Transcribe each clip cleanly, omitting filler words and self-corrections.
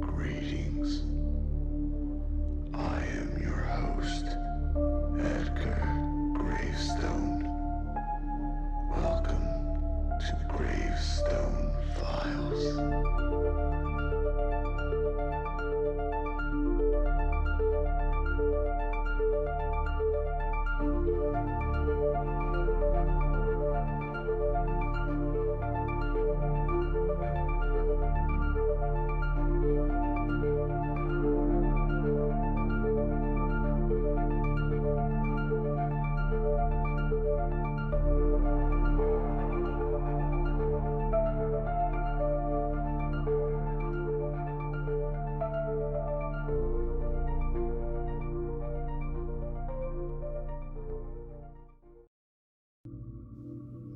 Greetings. I am your host, Edgar Gravestone. Welcome to Gravestone Files.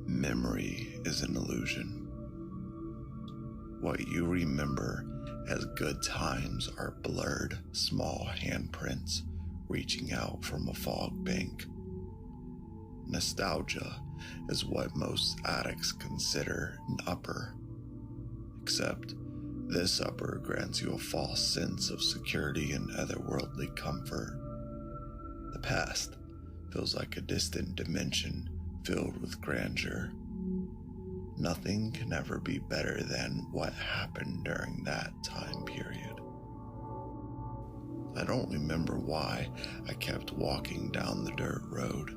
Memory is an illusion. What you remember as good times are blurred, small handprints reaching out from a fog bank. Nostalgia is what most addicts consider an upper, except this upper grants you a false sense of security and otherworldly comfort. The past feels like a distant dimension filled with grandeur. Nothing can ever be better than what happened during that time period. I don't remember why I kept walking down the dirt road.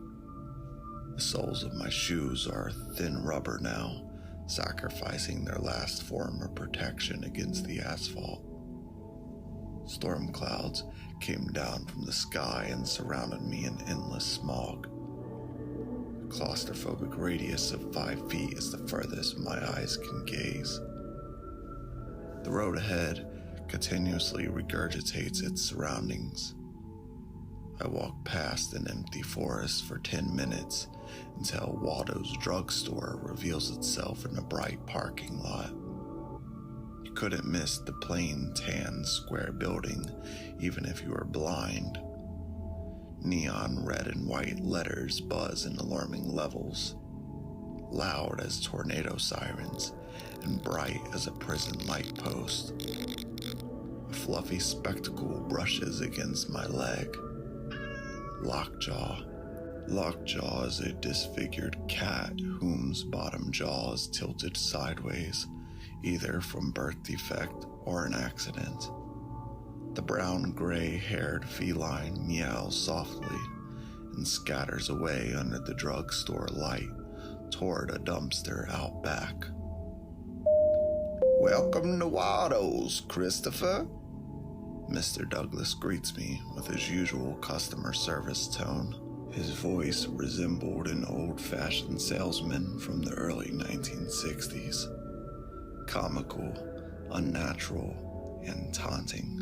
The soles of my shoes are thin rubber now, sacrificing their last form of protection against the asphalt. Storm clouds came down from the sky and surrounded me in endless smog. A claustrophobic radius of 5 feet is the furthest my eyes can gaze. The road ahead continuously regurgitates its surroundings. I walk past an empty forest for 10 minutes until Waldo's drugstore reveals itself in a bright parking lot. You couldn't miss the plain tan square building even if you were blind. Neon red and white letters buzz in alarming levels, loud as tornado sirens and bright as a prison light post. A fluffy spectacle brushes against my leg. Lockjaw. Lockjaw is a disfigured cat whose bottom jaw is tilted sideways, either from birth defect or an accident. The brown gray-haired feline meows softly and scatters away under the drugstore light toward a dumpster out back. "Welcome to Waldo's, Christopher." Mr. Douglas greets me with his usual customer service tone. His voice resembled an old-fashioned salesman from the early 1960s. Comical, unnatural, and taunting.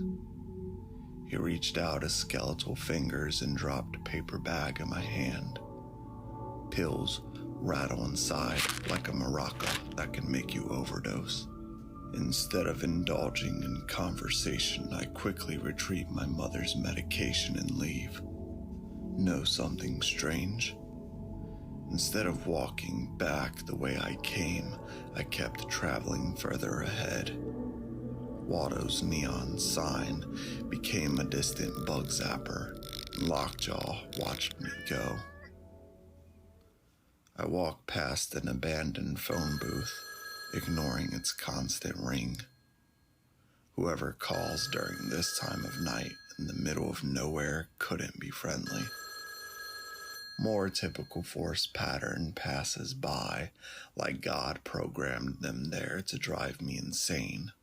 He reached out his skeletal fingers and dropped a paper bag in my hand. Pills rattle inside like a maraca that can make you overdose. Instead of indulging in conversation, I quickly retrieve my mother's medication and leave. Know something strange? Instead of walking back the way I came, I kept traveling further ahead. Waldo's neon sign became a distant bug zapper, and Lockjaw watched me go. I walked past an abandoned phone booth, ignoring its constant ring. Whoever calls during this time of night in the middle of nowhere couldn't be friendly. More typical force pattern passes by, like God programmed them there to drive me insane.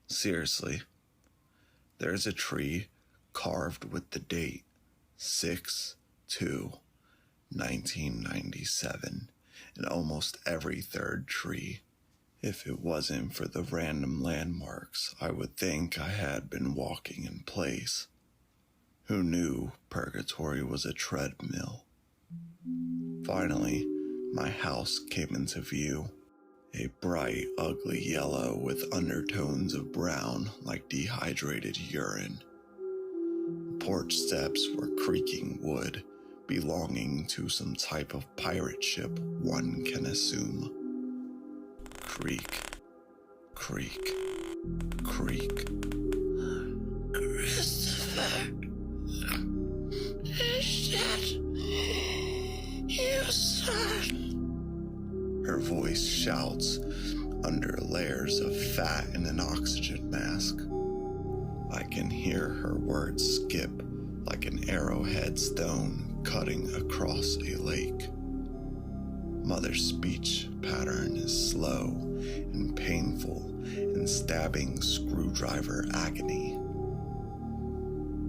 Seriously, there's a tree carved with the date 6/2/1997 in almost every third tree. If it wasn't for the random landmarks, I would think I had been walking in place. Who knew purgatory was a treadmill? Finally, my house came into view. A bright, ugly yellow with undertones of brown like dehydrated urine. The porch steps were creaking wood, belonging to some type of pirate ship, one can assume. Creak. creak, creak. Christopher, is that your son? Her voice shouts under layers of fat in an oxygen mask. I can hear her words skip like an arrowhead stone cutting across a lake. Mother's speech pattern is slow and painful in stabbing screwdriver agony.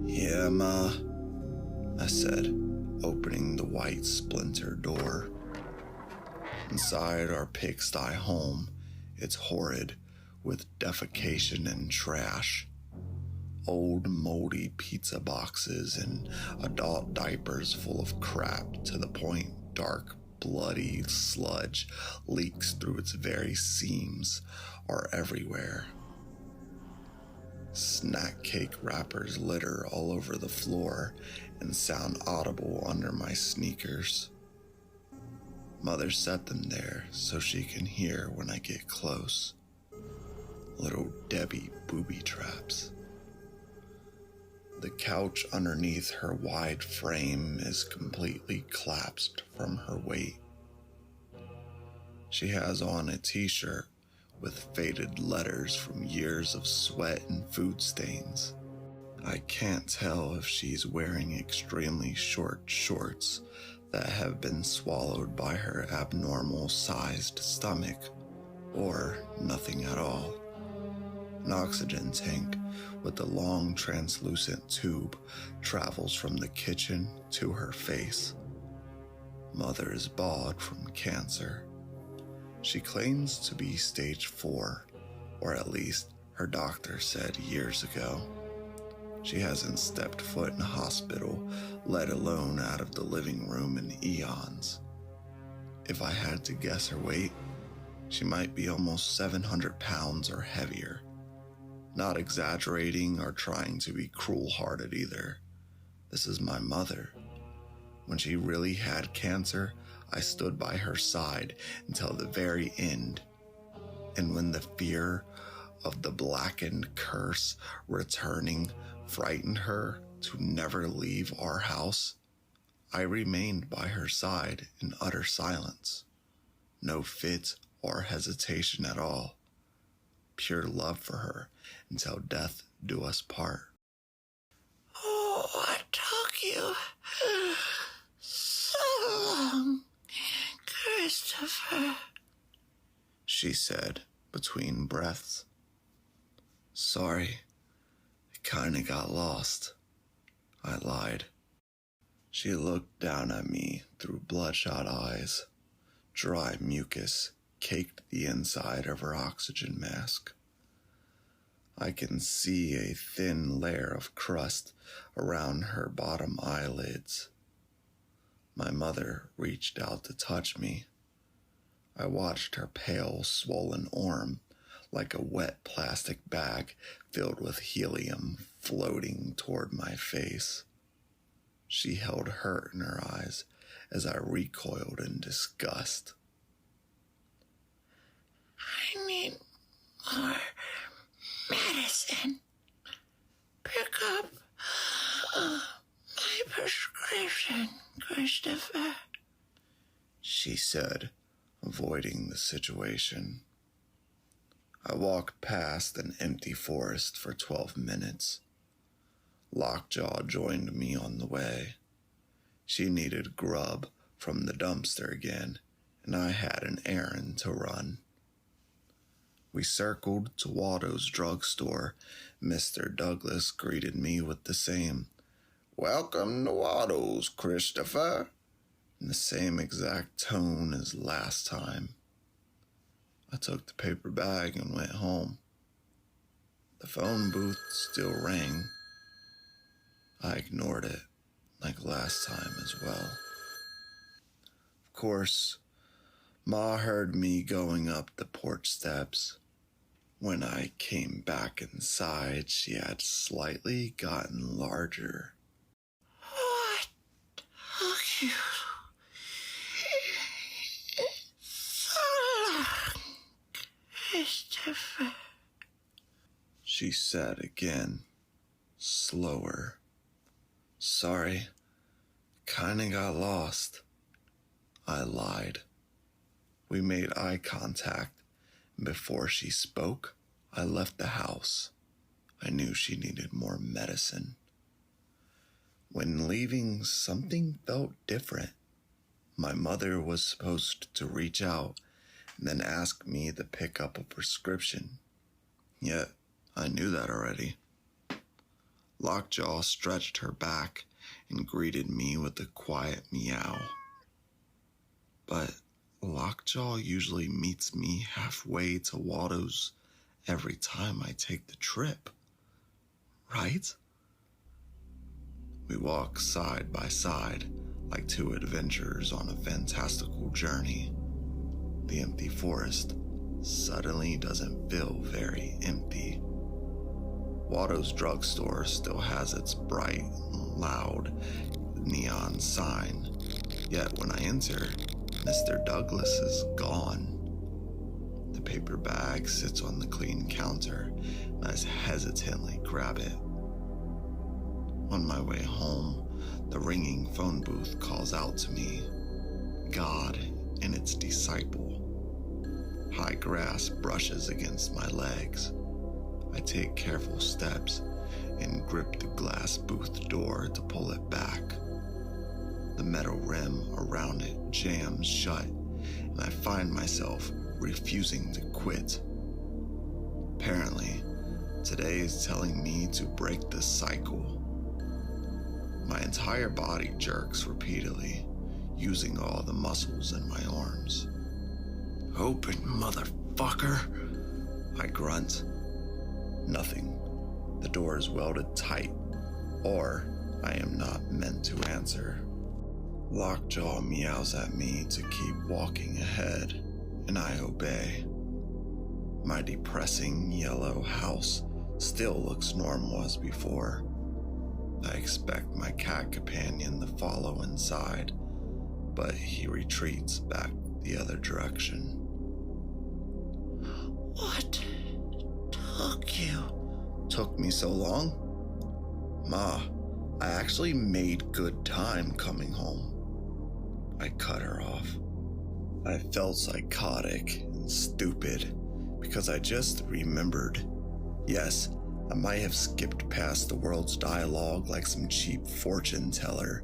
"Yeah, Ma," I said, opening the white splinter door. Inside our pigsty home, it's horrid with defecation and trash. Old moldy pizza boxes and adult diapers full of crap to the point dark bloody sludge leaks through its very seams are everywhere. Snack cake wrappers litter all over the floor and sound audible under my sneakers. Mother set them there so she can hear when I get close. Little Debbie booby traps. The couch underneath her wide frame is completely collapsed from her weight. She has on a t-shirt with faded letters from years of sweat and food stains. I can't tell if she's wearing extremely short shorts that have been swallowed by her abnormal-sized stomach, or nothing at all. An oxygen tank with a long translucent tube travels from the kitchen to her face. Mother is bald from cancer. She claims to be stage 4, or at least her doctor said years ago. She hasn't stepped foot in a hospital, let alone out of the living room in eons. If I had to guess her weight, she might be almost 700 pounds or heavier. Not exaggerating or trying to be cruel-hearted either. This is my mother. When she really had cancer, I stood by her side until the very end. And when the fear of the blackened curse returning frightened her to never leave our house, I remained by her side in utter silence. No fit or hesitation at all. Pure love for her until death do us part. "Oh, what took you so long, Christopher?" she said between breaths. "Sorry, I kinda got lost," I lied. She looked down at me through bloodshot eyes. Dry mucus caked the inside of her oxygen mask. I can see a thin layer of crust around her bottom eyelids. My mother reached out to touch me. I watched her pale, swollen arm like a wet plastic bag filled with helium floating toward my face. She held hurt in her eyes as I recoiled in disgust. "I need more medicine. Pick up my prescription, Christopher," she said, avoiding the situation. I walked past an empty forest for 12 minutes. Lockjaw joined me on the way. She needed grub from the dumpster again, and I had an errand to run. We circled to Waldo's drugstore. Mr. Douglas greeted me with the same, "Welcome to Waldo's, Christopher," in the same exact tone as last time. I took the paper bag and went home. The phone booth still rang. I ignored it, like last time as well. Of course, Ma heard me going up the porch steps. When I came back inside, she had slightly gotten larger. "What took you so long, Christopher?" she said again, slower. Sorry, kinda got lost. I lied. We made eye contact, and before she spoke, I left the house. I knew she needed more medicine. When leaving, something felt different. My mother was supposed to reach out and then ask me to pick up a prescription. Yet, I knew that already. Lockjaw stretched her back and greeted me with a quiet meow. But Lockjaw usually meets me halfway to Waldo's every time I take the trip, right? We walk side by side like two adventurers on a fantastical journey. The empty forest suddenly doesn't feel very empty. Waldo's drugstore still has its bright, loud neon sign, yet when I enter, Mr. Douglas is gone. The paper bag sits on the clean counter, and I hesitantly grab it. On my way home, the ringing phone booth calls out to me, God and its disciple. High grass brushes against my legs. I take careful steps and grip the glass booth door to pull it back. The metal rim around it jams shut, and I find myself refusing to quit. Apparently, today is telling me to break the cycle. My entire body jerks repeatedly, using all the muscles in my arms. Open, motherfucker, I grunt. Nothing. The door is welded tight, or I am not meant to answer. Lockjaw meows at me to keep walking ahead, and I obey. My depressing yellow house still looks normal as before. I expect my cat companion to follow inside, but he retreats back the other direction. What took you? Took me so long? Ma, I actually made good time coming home. I cut her off. I felt psychotic and stupid because I just remembered. Yes, I might have skipped past the world's dialogue like some cheap fortune teller,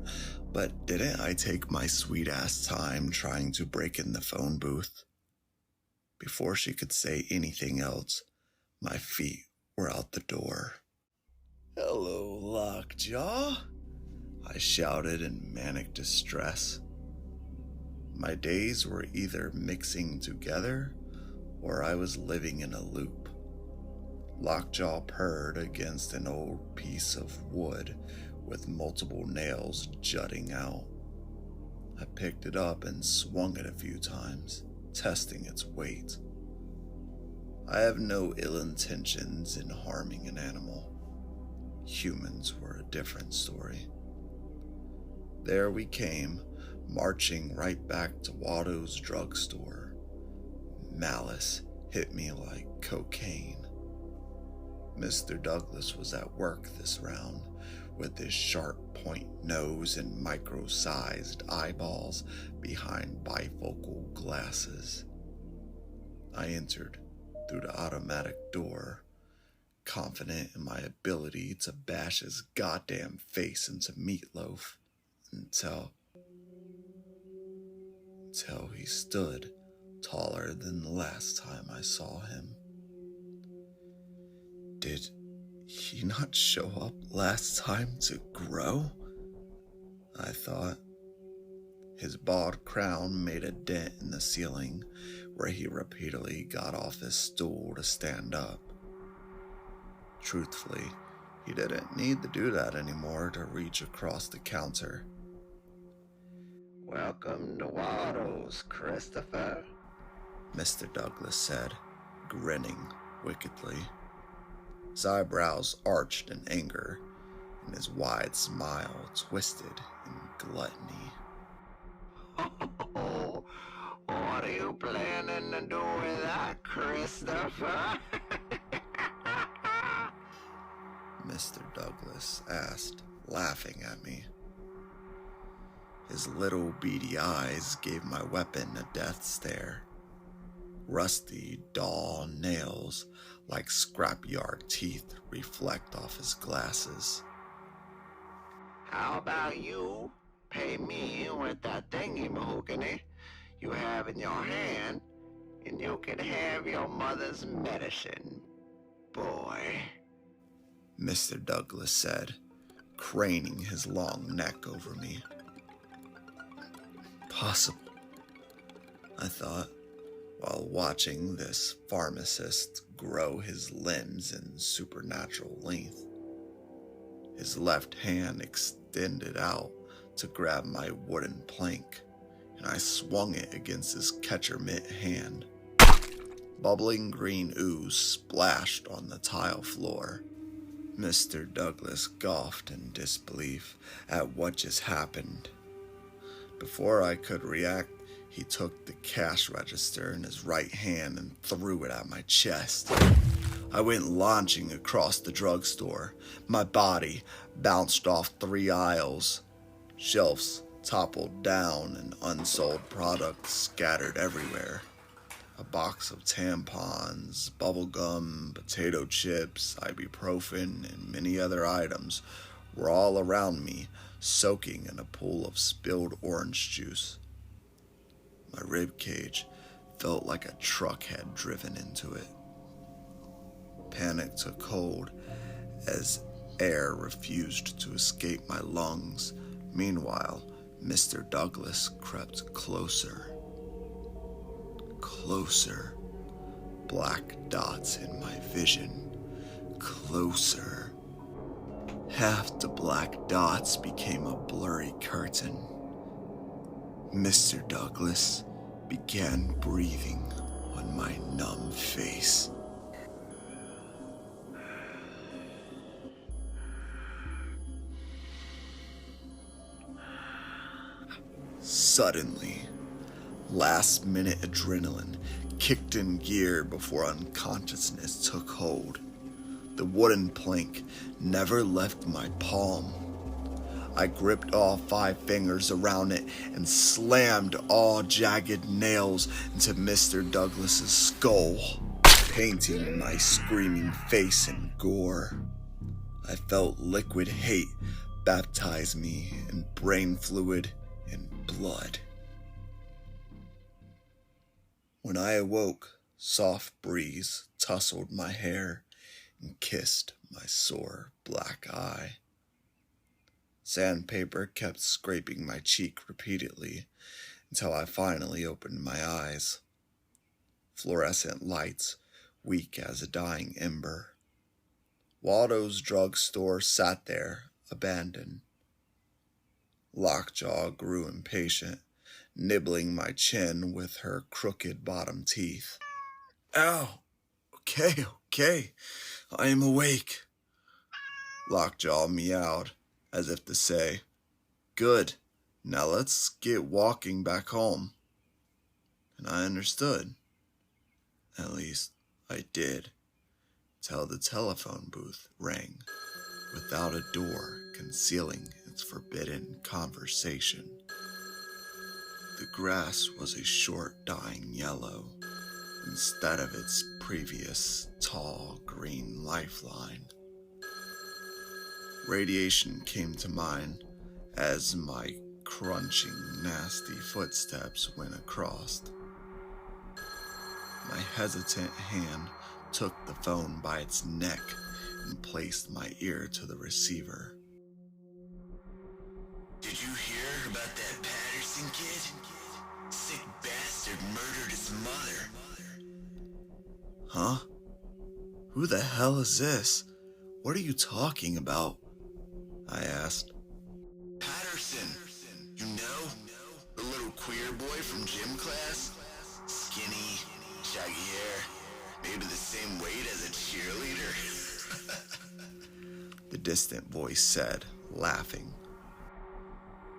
but didn't I take my sweet ass time trying to break in the phone booth? Before she could say anything else, my feet were out the door. Hello, Lockjaw, I shouted in manic distress. My days were either mixing together or I was living in a loop. Lockjaw purred against an old piece of wood with multiple nails jutting out. I picked it up and swung it a few times, testing its weight. I have no ill intentions in harming an animal. Humans were a different story. There we came, marching right back to Waldo's drugstore. Malice hit me like cocaine. Mr. Douglas was at work this round, with his sharp point nose and micro-sized eyeballs behind bifocal glasses. I entered through the automatic door, confident in my ability to bash his goddamn face into meatloaf until he stood taller than the last time I saw him. Did he not show up last time to grow? I thought. His bald crown made a dent in the ceiling where he repeatedly got off his stool to stand up. Truthfully, he didn't need to do that anymore to reach across the counter. Welcome to Waldo's, Christopher, Mr. Douglas said, grinning wickedly. His eyebrows arched in anger, and his wide smile twisted in gluttony. Oh, what are you planning to do with that, Christopher? Mr. Douglas asked, laughing at me. His little beady eyes gave my weapon a death stare. Rusty, dull nails like scrapyard teeth reflect off his glasses. How about you pay me with that thingy mahogany you have in your hand, and you can have your mother's medicine, boy. Mr. Douglas said, craning his long neck over me. Possible, I thought, while watching this pharmacist grow his limbs in supernatural length. His left hand extended out to grab my wooden plank, and I swung it against his catcher mitt hand. Bubbling green ooze splashed on the tile floor. Mr. Douglas gawped in disbelief at what just happened. Before I could react, he took the cash register in his right hand and threw it at my chest. I went launching across the drugstore. My body bounced off 3 aisles. Shelves toppled down and unsold products scattered everywhere. A box of tampons, bubble gum, potato chips, ibuprofen, and many other items were all around me, soaking in a pool of spilled orange juice. My rib cage felt like a truck had driven into it. Panic took hold as air refused to escape my lungs. Meanwhile, Mr. Douglas crept closer. Closer. Black dots in my vision. Closer. Half the black dots became a blurry curtain. Mr. Douglas began breathing on my numb face. Suddenly, last-minute adrenaline kicked in gear before unconsciousness took hold. The wooden plank never left my palm. I gripped all 5 fingers around it and slammed all jagged nails into Mr. Douglas's skull, painting my screaming face in gore. I felt liquid hate baptize me in brain fluid and blood. When I awoke, soft breeze tousled my hair and kissed my sore black eye. Sandpaper kept scraping my cheek repeatedly until I finally opened my eyes. Fluorescent lights, weak as a dying ember. Waldo's drugstore sat there, abandoned. Lockjaw grew impatient, nibbling my chin with her crooked bottom teeth. Ow! Okay, I am awake. Lockjaw meowed, as if to say, good, now let's get walking back home. And I understood. At least, I did, till the telephone booth rang, without a door concealing its forbidden conversation. The grass was a short dying yellow, instead of its previous tall green lifeline. Radiation came to mind as my crunching, nasty footsteps went across. My hesitant hand took the phone by its neck and placed my ear to the receiver. Did you hear about that Patterson kid? Sick bastard murdered his mother. Huh? Who the hell is this? What are you talking about? I asked. Patterson, you know? The little queer boy from gym class? Skinny, shaggy hair, maybe the same weight as a cheerleader. The distant voice said, laughing.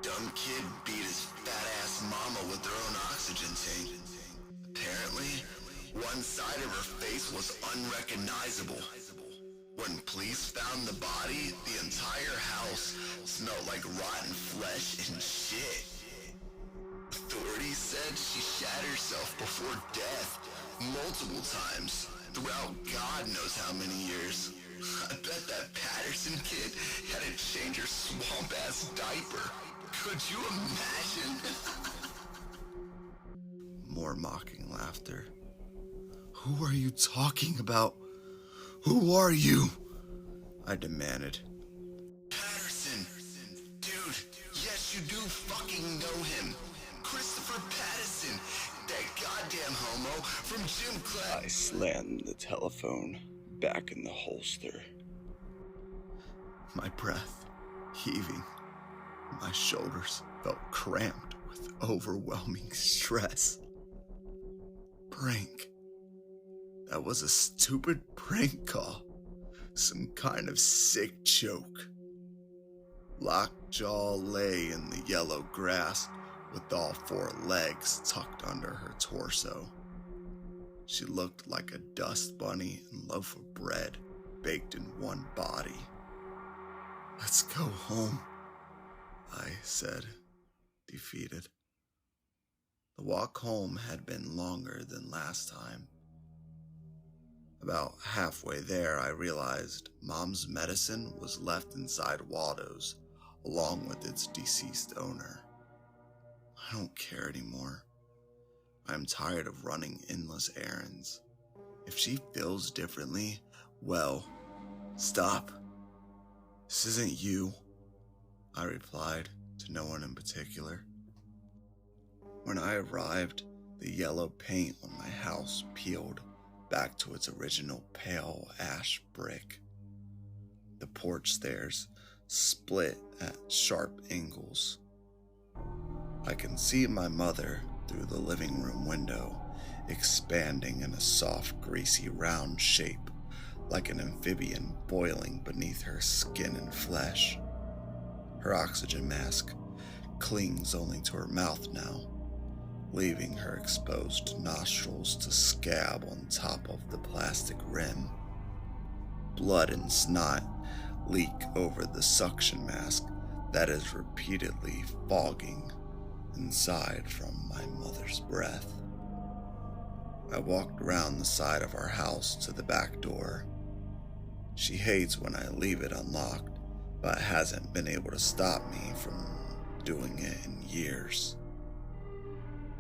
Dumb kid beat his fat-ass mama with their own oxygen tank. Apparently, one side of her face was unrecognizable. When police found the body, the entire house smelled like rotten flesh and shit. Authorities said she shot herself before death multiple times throughout God knows how many years. I bet that Patterson kid had to change her swamp-ass diaper. Could you imagine? More mocking laughter. Who are you talking about? Who are you? I demanded. Patterson. Dude, yes you do fucking know him. Christopher Patterson, that goddamn homo from gym class. I slammed the telephone back in the holster. My breath heaving. My shoulders felt cramped with overwhelming stress. Prank. That was a stupid prank call. Some kind of sick joke. Lockjaw lay in the yellow grass with all 4 legs tucked under her torso. She looked like a dust bunny and loaf of bread baked in one body. Let's go home, I said, defeated. The walk home had been longer than last time. About halfway there, I realized Mom's medicine was left inside Waldo's, along with its deceased owner. I don't care anymore. I'm tired of running endless errands. If she feels differently, well, stop. This isn't you, I replied to no one in particular. When I arrived, the yellow paint on my house peeled back to its original pale ash brick. The porch stairs split at sharp angles. I can see my mother through the living room window, expanding in a soft, greasy, round shape, like an amphibian boiling beneath her skin and flesh. Her oxygen mask clings only to her mouth now, leaving her exposed nostrils to scab on top of the plastic rim. Blood and snot leak over the suction mask that is repeatedly fogging inside from my mother's breath. I walked around the side of our house to the back door. She hates when I leave it unlocked, but hasn't been able to stop me from doing it in years.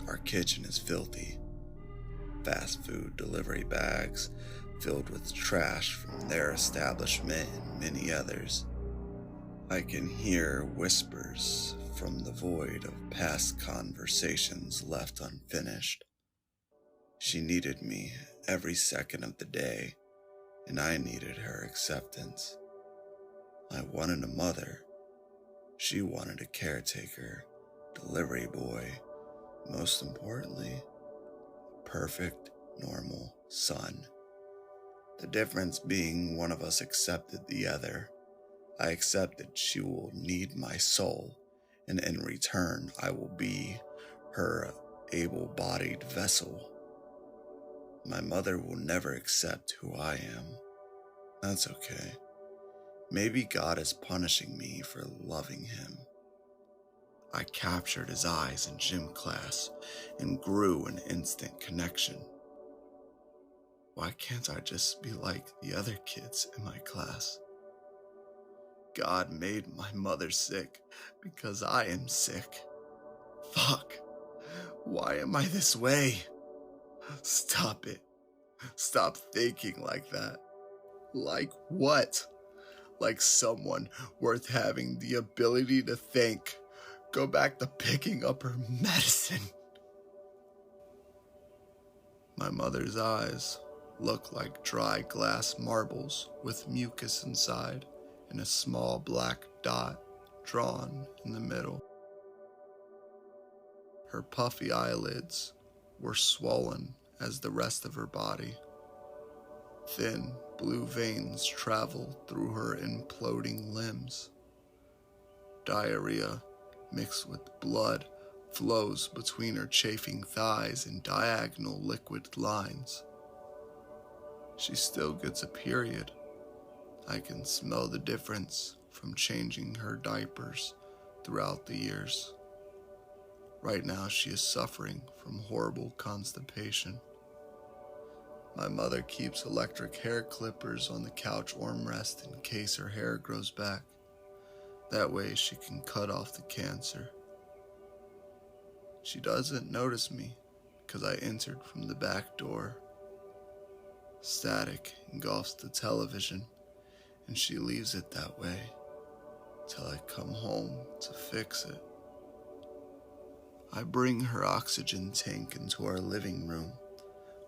Our kitchen is filthy. Fast food delivery bags filled with trash from their establishment and many others. I can hear whispers from the void of past conversations left unfinished. She needed me every second of the day, and I needed her acceptance. I wanted a mother. She wanted a caretaker, delivery boy, most importantly, a perfect, normal son. The difference being one of us accepted the other. I accepted she will need my soul, and in return I will be her able-bodied vessel. My mother will never accept who I am. That's okay. Maybe God is punishing me for loving him. I captured his eyes in gym class and grew an instant connection. Why can't I just be like the other kids in my class? God made my mother sick because I am sick. Fuck. Why am I this way? Stop it. Stop thinking like that. Like what? Like someone worth having the ability to think. Go back to picking up her medicine. My mother's eyes look like dry glass marbles with mucus inside and a small black dot drawn in the middle. Her puffy eyelids were swollen as the rest of her body. Thin blue veins traveled through her imploding limbs. Diarrhea mixed with blood flows between her chafing thighs in diagonal liquid lines. She still gets a period, I can smell the difference from changing her diapers throughout the years. Right now, she is suffering from horrible constipation. My mother keeps electric hair clippers on the couch armrest in case her hair grows back. That way she can cut off the cancer. She doesn't notice me because I entered from the back door. Static engulfs the television, and she leaves it that way till I come home to fix it. I bring her oxygen tank into our living room,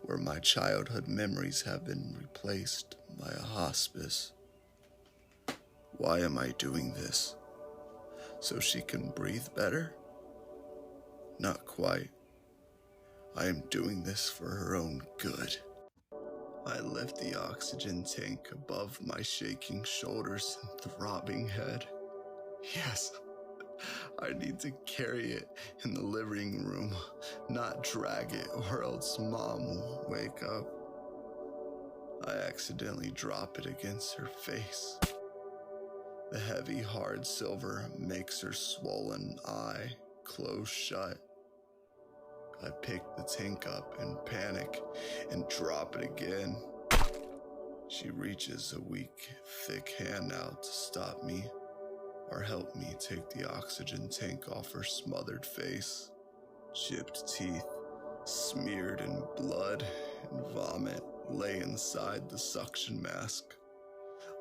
where my childhood memories have been replaced by a hospice. Why am I doing this? So she can breathe better? Not quite. I am doing this for her own good. I lift the oxygen tank above my shaking shoulders and throbbing head. Yes, I need to carry it in the living room, not drag it, or else Mom will wake up. I accidentally drop it against her face. The heavy, hard silver makes her swollen eye close shut. I pick the tank up in panic and drop it again. She reaches a weak, thick hand out to stop me or help me take the oxygen tank off her smothered face. Chipped teeth, smeared in blood and vomit, lay inside the suction mask.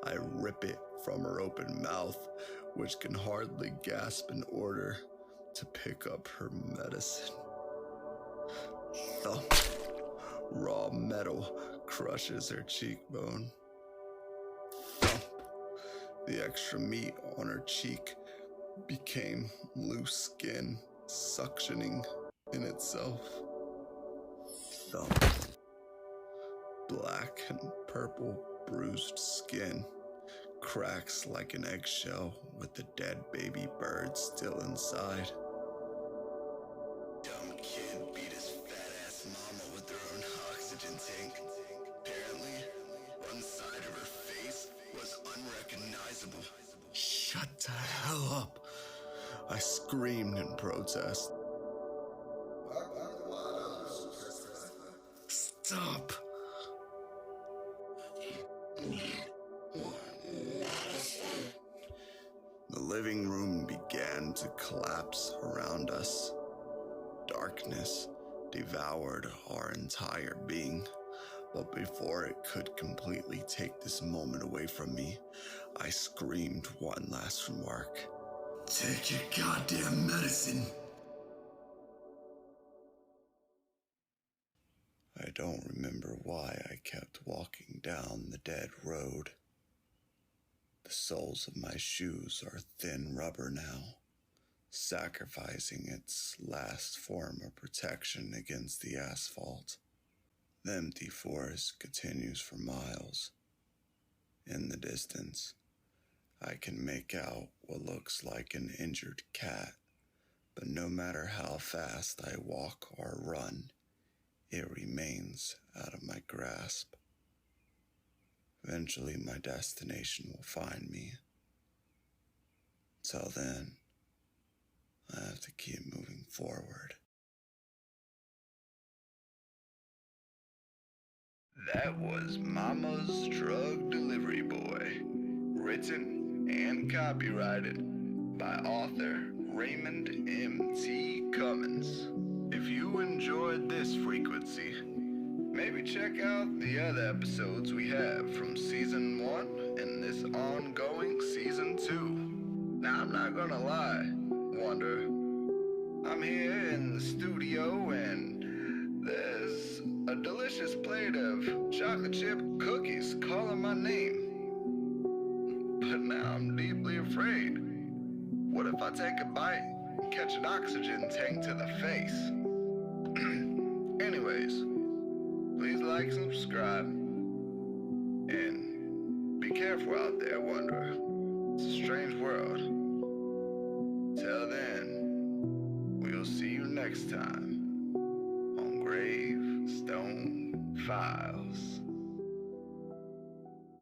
I rip it from her open mouth, which can hardly gasp in order to pick up her medicine. Thump. Raw metal crushes her cheekbone. Thump. The extra meat on her cheek became loose skin, suctioning in itself. Thump. Black and purple bruised skin cracks like an eggshell with the dead baby bird still inside. Dumb kid beat his fat-ass mama with her own oxygen tank. Apparently, one side of her face was unrecognizable. Shut the hell up! I screamed in protest. Stop! The living room began to collapse around us. Darkness devoured our entire being, but before it could completely take this moment away from me, I screamed one last remark. Take your goddamn medicine! I don't remember why I kept walking down the dead road. The soles of my shoes are thin rubber now, sacrificing its last form of protection against the asphalt. The empty forest continues for miles. In the distance, I can make out what looks like an injured cat, but no matter how fast I walk or run, it remains out of my grasp. Eventually, my destination will find me. Till then, I have to keep moving forward. That was Mama's Drug Delivery Boy, written and copyrighted by author Raymond M.T. Cummins. If you enjoyed this frequency, maybe check out the other episodes we have from Season 1 and this ongoing Season 2. Now, I'm not gonna lie, Wonder. I'm here in the studio and there's a delicious plate of chocolate chip cookies calling my name. But now I'm deeply afraid. What if I take a bite and catch an oxygen tank to the face? Anyways, please like and subscribe. And be careful out there, Wanderer. It's a strange world. Till then, we'll see you next time on Gravestone Files.